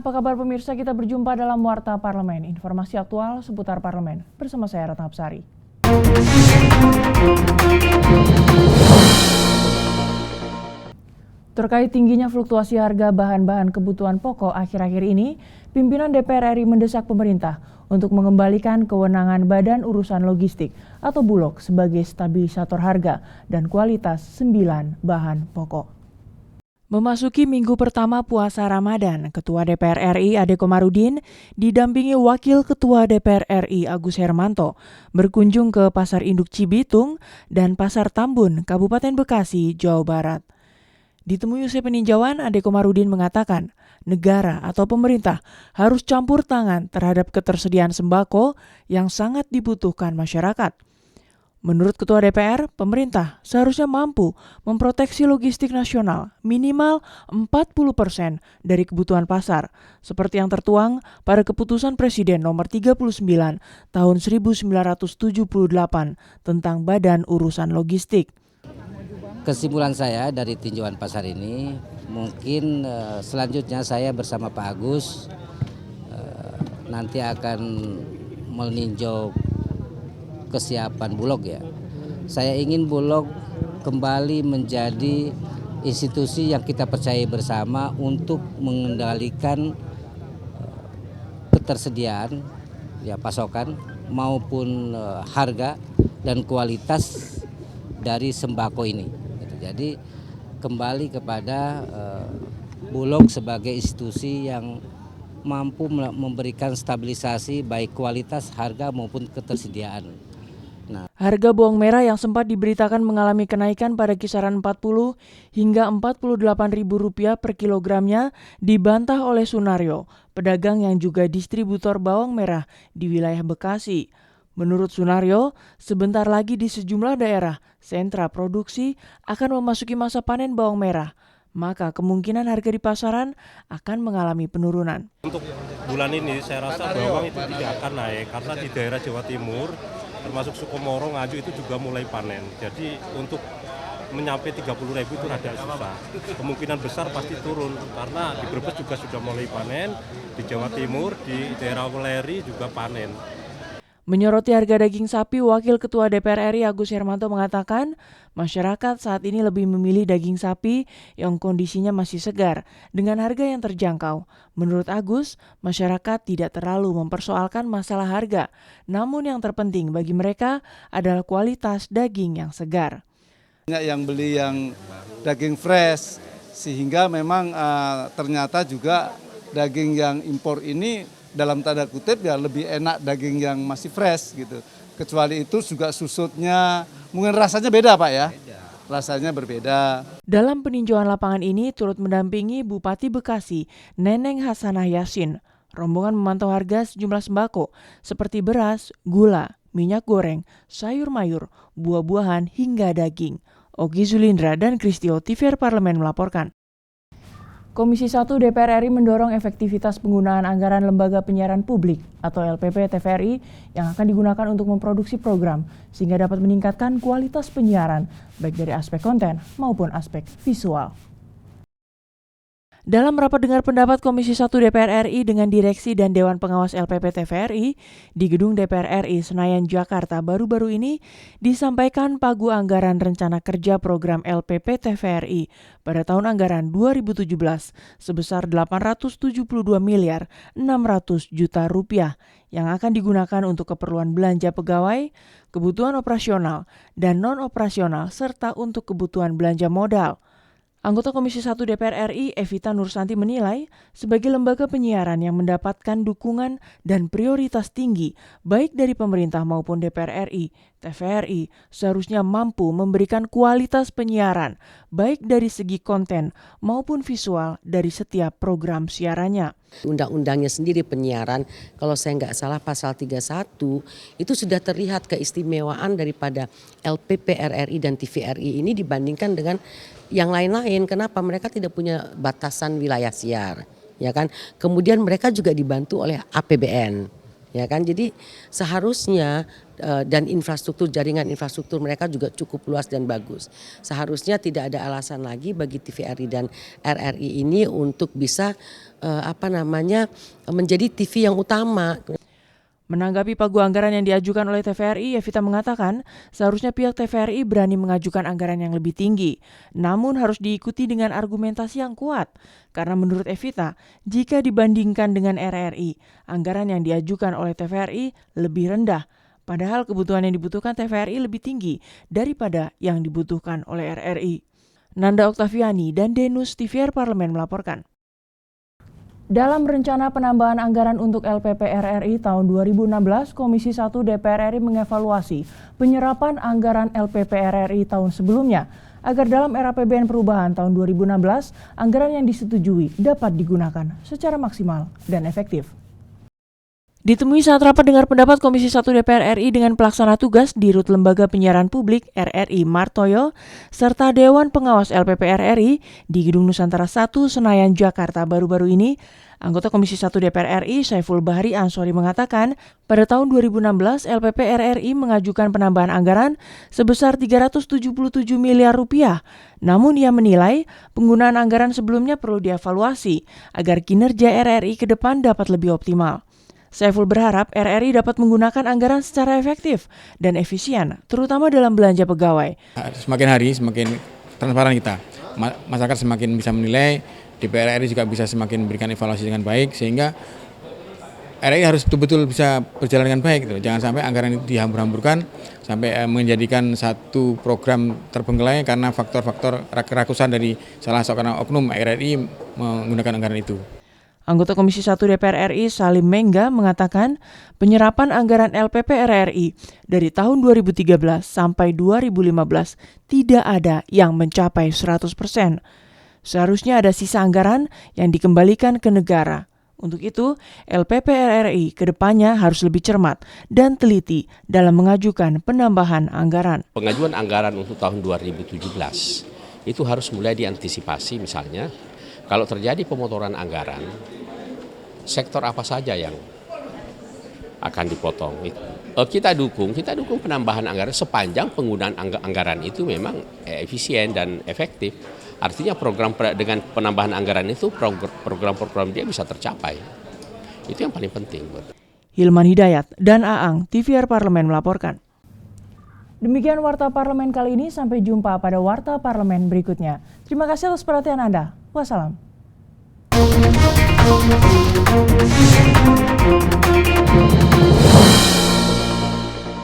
Apa kabar pemirsa? Kita berjumpa dalam Warta Parlemen, informasi aktual seputar parlemen. Bersama saya Ratna Absari. Terkait tingginya fluktuasi harga bahan-bahan kebutuhan pokok akhir-akhir ini, pimpinan DPR RI mendesak pemerintah untuk mengembalikan kewenangan Badan Urusan Logistik atau Bulog sebagai stabilisator harga dan kualitas 9 bahan pokok. Memasuki minggu pertama puasa Ramadan, Ketua DPR RI Ade Komarudin didampingi Wakil Ketua DPR RI Agus Hermanto berkunjung ke Pasar Induk Cibitung dan Pasar Tambun, Kabupaten Bekasi, Jawa Barat. Ditemui usai peninjauan, Ade Komarudin mengatakan negara atau pemerintah harus campur tangan terhadap ketersediaan sembako yang sangat dibutuhkan masyarakat. Menurut Ketua DPR, pemerintah seharusnya mampu memproteksi logistik nasional minimal 40% dari kebutuhan pasar, seperti yang tertuang pada Keputusan Presiden Nomor 39 Tahun 1978 tentang Badan Urusan Logistik. Kesimpulan saya dari tinjauan pasar ini, mungkin selanjutnya saya bersama Pak Agus nanti akan meninjau kesiapan Bulog ya. Saya ingin Bulog kembali menjadi institusi yang kita percaya bersama untuk mengendalikan ketersediaan ya pasokan maupun harga dan kualitas dari sembako ini. Jadi kembali kepada Bulog sebagai institusi yang mampu memberikan stabilisasi baik kualitas, harga maupun ketersediaan. Harga bawang merah yang sempat diberitakan mengalami kenaikan pada kisaran 40 hingga Rp48.000 per kilogramnya dibantah oleh Sunaryo, pedagang yang juga distributor bawang merah di wilayah Bekasi. Menurut Sunaryo, sebentar lagi di sejumlah daerah sentra produksi akan memasuki masa panen bawang merah, maka kemungkinan harga di pasaran akan mengalami penurunan. Untuk bulan ini saya rasa bawang itu tidak akan naik karena di daerah Jawa Timur termasuk Sukomoro, Ngaju itu juga mulai panen. Jadi untuk mencapai 30.000 itu rada susah. Kemungkinan besar pasti turun karena di Brebes juga sudah mulai panen, di Jawa Timur, di daerah Weleri juga panen. Menyoroti harga daging sapi, Wakil Ketua DPR RI Agus Hermanto mengatakan masyarakat saat ini lebih memilih daging sapi yang kondisinya masih segar dengan harga yang terjangkau. Menurut Agus, masyarakat tidak terlalu mempersoalkan masalah harga, namun yang terpenting bagi mereka adalah kualitas daging yang segar. Banyak yang beli yang daging fresh, sehingga memang ternyata juga daging yang impor ini dalam tanda kutip ya lebih enak daging yang masih fresh gitu. Kecuali itu juga susutnya, mungkin rasanya beda Pak ya? Rasanya berbeda. Dalam peninjauan lapangan ini turut mendampingi Bupati Bekasi, Neneng Hasanah Yasin. Rombongan memantau harga sejumlah sembako seperti beras, gula, minyak goreng, sayur mayur, buah-buahan hingga daging. Ogi Zulindra dan Kristio TVR Parlemen melaporkan. Komisi 1 DPR RI mendorong efektivitas penggunaan anggaran Lembaga Penyiaran Publik atau LPP TVRI yang akan digunakan untuk memproduksi program sehingga dapat meningkatkan kualitas penyiaran baik dari aspek konten maupun aspek visual. Dalam rapat dengar pendapat Komisi 1 DPR RI dengan Direksi dan Dewan Pengawas LPP TVRI di Gedung DPR RI Senayan, Jakarta baru-baru ini disampaikan pagu anggaran rencana kerja program LPP TVRI pada tahun anggaran 2017 sebesar 872 miliar 600 juta rupiah yang akan digunakan untuk keperluan belanja pegawai, kebutuhan operasional, dan non-operasional serta untuk kebutuhan belanja modal. Anggota Komisi 1 DPR RI Evita Nursanti menilai sebagai lembaga penyiaran yang mendapatkan dukungan dan prioritas tinggi baik dari pemerintah maupun DPR RI, TVRI seharusnya mampu memberikan kualitas penyiaran baik dari segi konten maupun visual dari setiap program siarannya. Undang-undangnya sendiri penyiaran, kalau saya nggak salah pasal 31 itu sudah terlihat keistimewaan daripada LPP RRI dan TVRI ini dibandingkan dengan yang lain-lain. Kenapa? Mereka tidak punya batasan wilayah siar, ya kan? Kemudian mereka juga dibantu oleh APBN, ya kan? Jadi seharusnya dan jaringan infrastruktur mereka juga cukup luas dan bagus. Seharusnya tidak ada alasan lagi bagi TVRI dan RRI ini untuk bisa menjadi TV yang utama. Menanggapi pagu anggaran yang diajukan oleh TVRI, Evita mengatakan seharusnya pihak TVRI berani mengajukan anggaran yang lebih tinggi. Namun harus diikuti dengan argumentasi yang kuat. Karena menurut Evita, jika dibandingkan dengan RRI, anggaran yang diajukan oleh TVRI lebih rendah. Padahal kebutuhan yang dibutuhkan TVRI lebih tinggi daripada yang dibutuhkan oleh RRI. Nanda Oktaviani dan Denus TVR Parlemen melaporkan. Dalam rencana penambahan anggaran untuk LPP RRI tahun 2016, Komisi 1 DPR RI mengevaluasi penyerapan anggaran LPP RRI tahun sebelumnya agar dalam era APBN perubahan tahun 2016, anggaran yang disetujui dapat digunakan secara maksimal dan efektif. Ditemui saat rapat dengar pendapat Komisi 1 DPR RI dengan pelaksana tugas Dirut Lembaga Penyiaran Publik RRI Martoyo serta Dewan Pengawas LPP RRI di Gedung Nusantara 1 Senayan Jakarta baru-baru ini, anggota Komisi 1 DPR RI Saiful Bahri Ansori mengatakan pada tahun 2016 LPP RRI mengajukan penambahan anggaran sebesar 377 miliar rupiah. Namun ia menilai penggunaan anggaran sebelumnya perlu dievaluasi agar kinerja RRI ke depan dapat lebih optimal. Saiful berharap RRI dapat menggunakan anggaran secara efektif dan efisien, terutama dalam belanja pegawai. Semakin hari semakin transparan kita, masyarakat semakin bisa menilai, DPR RI juga bisa semakin memberikan evaluasi dengan baik, sehingga RRI harus betul-betul bisa berjalan dengan baik. Gitu. Jangan sampai anggaran itu dihambur-hamburkan, sampai menjadikan satu program terbengkelai karena faktor-faktor kerakusan dari salah seorang oknum RRI menggunakan anggaran itu. Anggota Komisi 1 DPR RI Salim Mengga mengatakan penyerapan anggaran LPP RRI dari tahun 2013 sampai 2015 tidak ada yang mencapai 100%. Seharusnya ada sisa anggaran yang dikembalikan ke negara. Untuk itu, LPP RRI ke depannya harus lebih cermat dan teliti dalam mengajukan penambahan anggaran. Pengajuan anggaran untuk tahun 2017 itu harus mulai diantisipasi, misalnya kalau terjadi pemotoran anggaran, sektor apa saja yang akan dipotong. Kita dukung penambahan anggaran sepanjang penggunaan anggaran itu memang efisien dan efektif. Artinya dengan penambahan anggaran itu program-program dia bisa tercapai. Itu yang paling penting. Hilman Hidayat dan Aang, TVR Parlemen melaporkan. Demikian Warta Parlemen kali ini, sampai jumpa pada Warta Parlemen berikutnya. Terima kasih atas perhatian Anda. Wassalam.